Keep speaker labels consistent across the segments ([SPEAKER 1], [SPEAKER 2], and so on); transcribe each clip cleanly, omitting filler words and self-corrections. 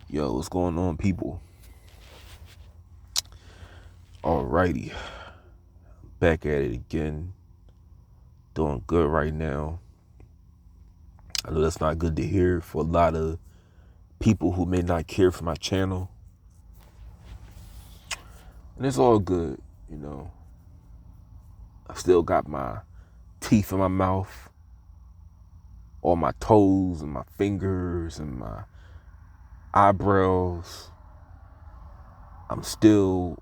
[SPEAKER 1] Yo, what's going on, people? Alrighty, back at it again. Doing good right now. I know that's not good to hear for a lot of people who may not care for my channel. And it's all good, you know. I still got my teeth in my mouth, all my toes and my fingers and my eyebrows. I'm still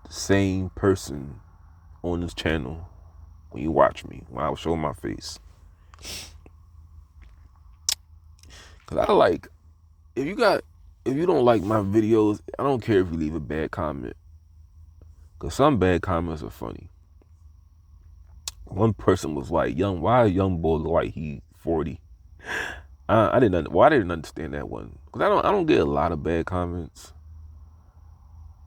[SPEAKER 1] the same person on this channel when you watch me, when I show my face. Cause I like, if you don't like my videos, I don't care if you leave a bad comment. Cause some bad comments are funny. One person was like, why a young boy look like he 40? I didn't understand that one. Cause I don't get a lot of bad comments.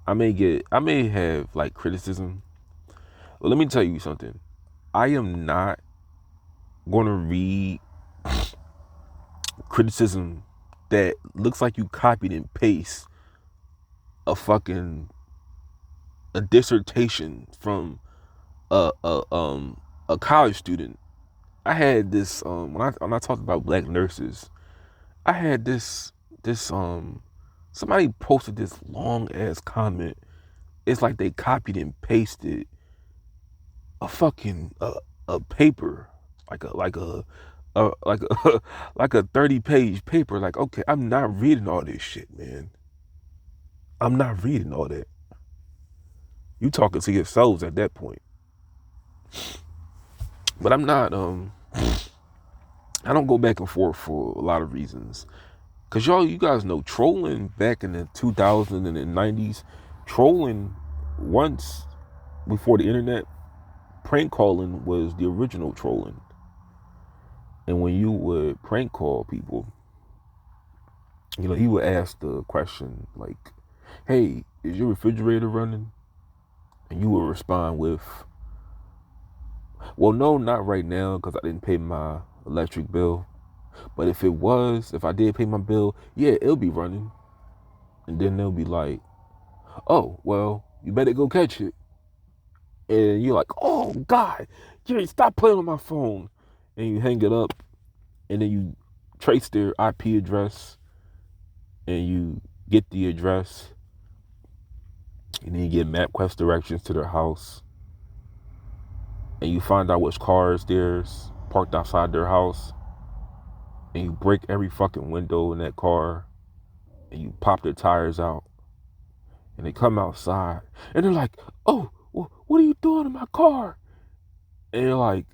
[SPEAKER 1] I may have like criticism. But let me tell you something. I am not gonna read criticism that looks like you copied and paste a fucking a dissertation from a college student. I had this when I talked about black nurses, I had this somebody posted this long ass comment. It's like they copied and pasted a fucking a paper, like a like a 30-page paper. Like, okay, I'm not reading all this shit, man. I'm not reading all that. You talking to yourselves at that point. But I'm not I don't go back and forth for a lot of reasons. Cause you guys know trolling back in the 2000s and the 90s, trolling once before the internet, prank calling was the original trolling. And when you would prank call people, you know, he would ask the question like, "Hey, is your refrigerator running?" And you would respond with, "Well, no, not right now, because I didn't pay my electric bill. But if I did pay my bill, yeah, it'll be running." And then they'll be like, "Oh, well, you better go catch it." And you're like, "Oh God, Jerry, stop playing on my phone." And you hang it up, and then you trace their IP address, and you get the address, and then you get MapQuest directions to their house, and you find out which cars there's parked outside their house, and you break every fucking window in that car, and you pop their tires out, and they come outside, and they're like, "Oh, what are you doing in my car?" And you're like,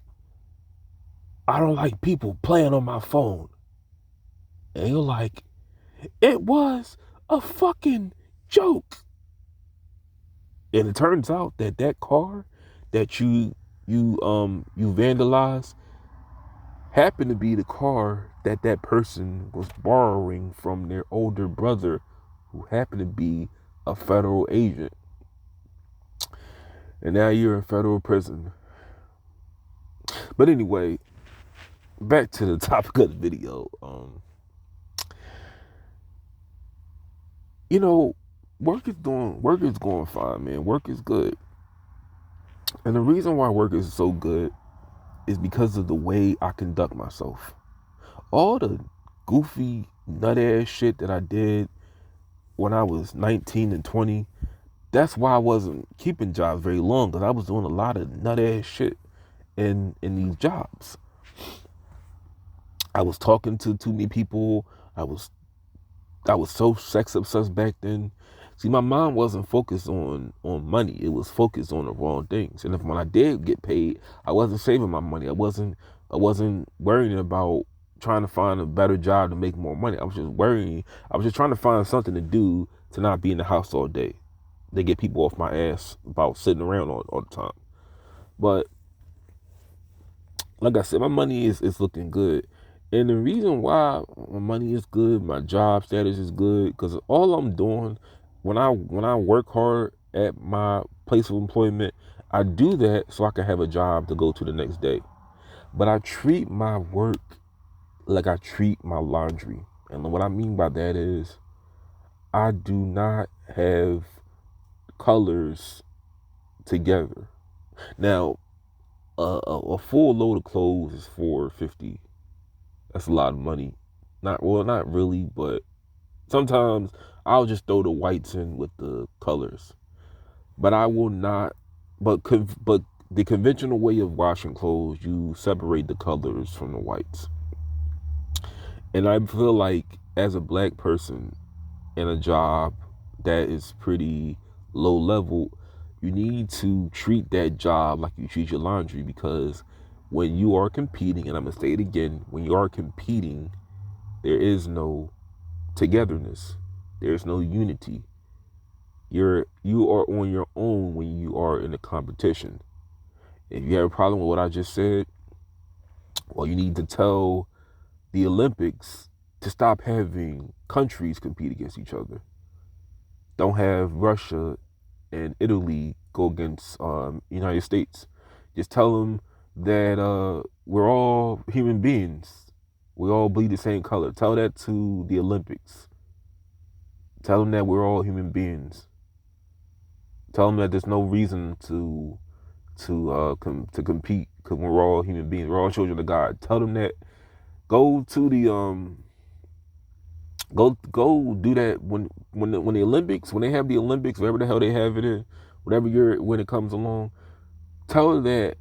[SPEAKER 1] "I don't like people playing on my phone." And you're like, "It was a fucking joke." And it turns out that that car that you vandalized happened to be the car that that person was borrowing from their older brother, who happened to be a federal agent. And now you're in federal prison. But anyway, back to the topic of the video. You know, work is going fine, man. Work is good. And the reason why work is so good is because of the way I conduct myself. All the goofy, nut ass shit that I did when I was 19 and 20, that's why I wasn't keeping jobs very long, because I was doing a lot of nut ass shit in these jobs. I was talking to too many people. I was so sex obsessed back then. See, my mind wasn't focused on money. It was focused on the wrong things. And when I did get paid, I wasn't saving my money. I wasn't worrying about trying to find a better job to make more money. I was just trying to find something to do to not be in the house all day. They get people off my ass about sitting around all the time. But like I said, my money is looking good. And the reason why my money is good, my job status is good, because all I'm doing when I work hard at my place of employment, I do that so I can have a job to go to the next day. But I treat my work like I treat my laundry. And what I mean by that is, I do not have colors together. Now, a full load of clothes is $450. That's a lot of money. Not really, but sometimes I'll just throw the whites in with the colors. But I will not. But the conventional way of washing clothes, you separate the colors from the whites. And I feel like as a black person in a job that is pretty low level, you need to treat that job like you treat your laundry, because when you are competing, and I'm gonna say it again, when you are competing, there is no togetherness. There's no unity. You are on your own when you are in a competition. If you have a problem with what I just said, well, you need to tell the Olympics to stop having countries compete against each other. Don't have Russia and Italy go against United States. Just tell them that we're all human beings. We all bleed the same color. Tell that to the Olympics. Tell them that we're all human beings. Tell them that there's no reason to compete because we're all human beings. We're all children of God. Tell them that. Go to the go do that when the Olympics, when they have the Olympics, whatever the hell they have it in, whatever year when it comes along. Tell her that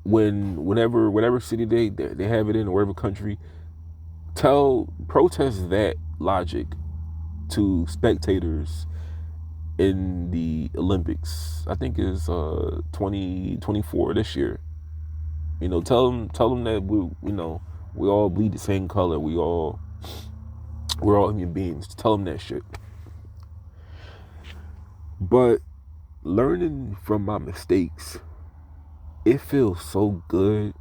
[SPEAKER 1] whatever city they have it in, or whatever country, protest that logic to spectators in the Olympics. I think is 2024 this year. Tell them that we all bleed the same color. We're all human beings. Tell them that shit. But learning from my mistakes, it feels so good.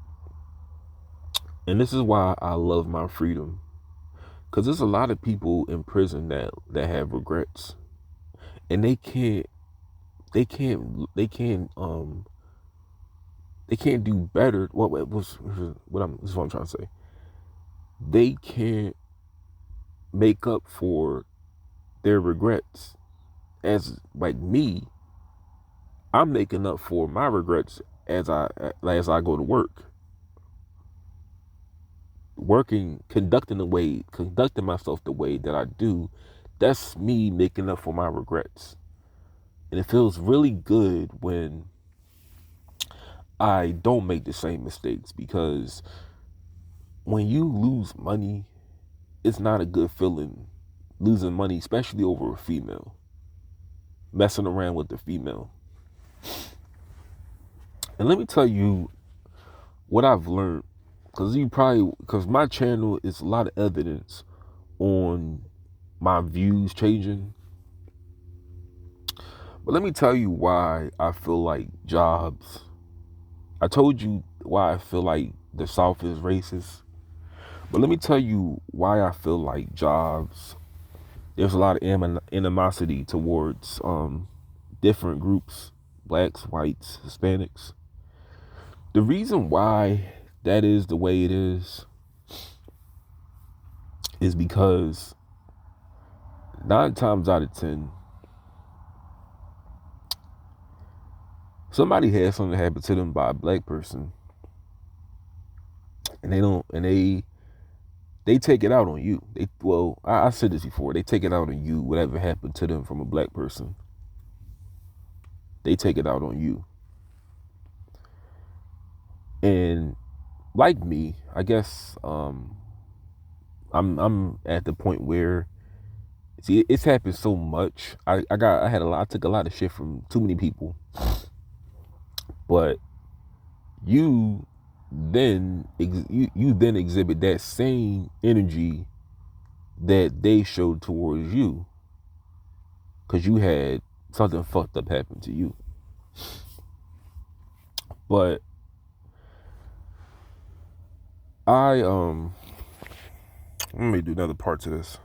[SPEAKER 1] And this is why I love my freedom. Cause there's a lot of people in prison that have regrets. And they can't do better. This is what I'm trying to say. They can't make up for their regrets. As like me, I'm making up for my regrets as I go to work. Conducting myself the way that I do, that's me making up for my regrets. And it feels really good when I don't make the same mistakes, because when you lose money, it's not a good feeling losing money, especially over a female, messing around with the female. And let me tell you what I've learned, because my channel is a lot of evidence on my views changing. But let me tell you why I feel like jobs. I told you why I feel like the South is racist. But let me tell you why I feel like jobs, there's a lot of animosity towards different groups, blacks, whites, Hispanics. The reason why that is the way it is because 9 times out of 10, somebody had something happen to them by a black person, and they take it out on you. I said this before. They take it out on you. Whatever happened to them from a black person, they take it out on you. And like me, I guess I'm at the point where, see, it's happened so much. I took a lot of shit from too many people, but you then exhibit that same energy that they showed towards you, because you had something fucked up happen to you. But let me do another part to this.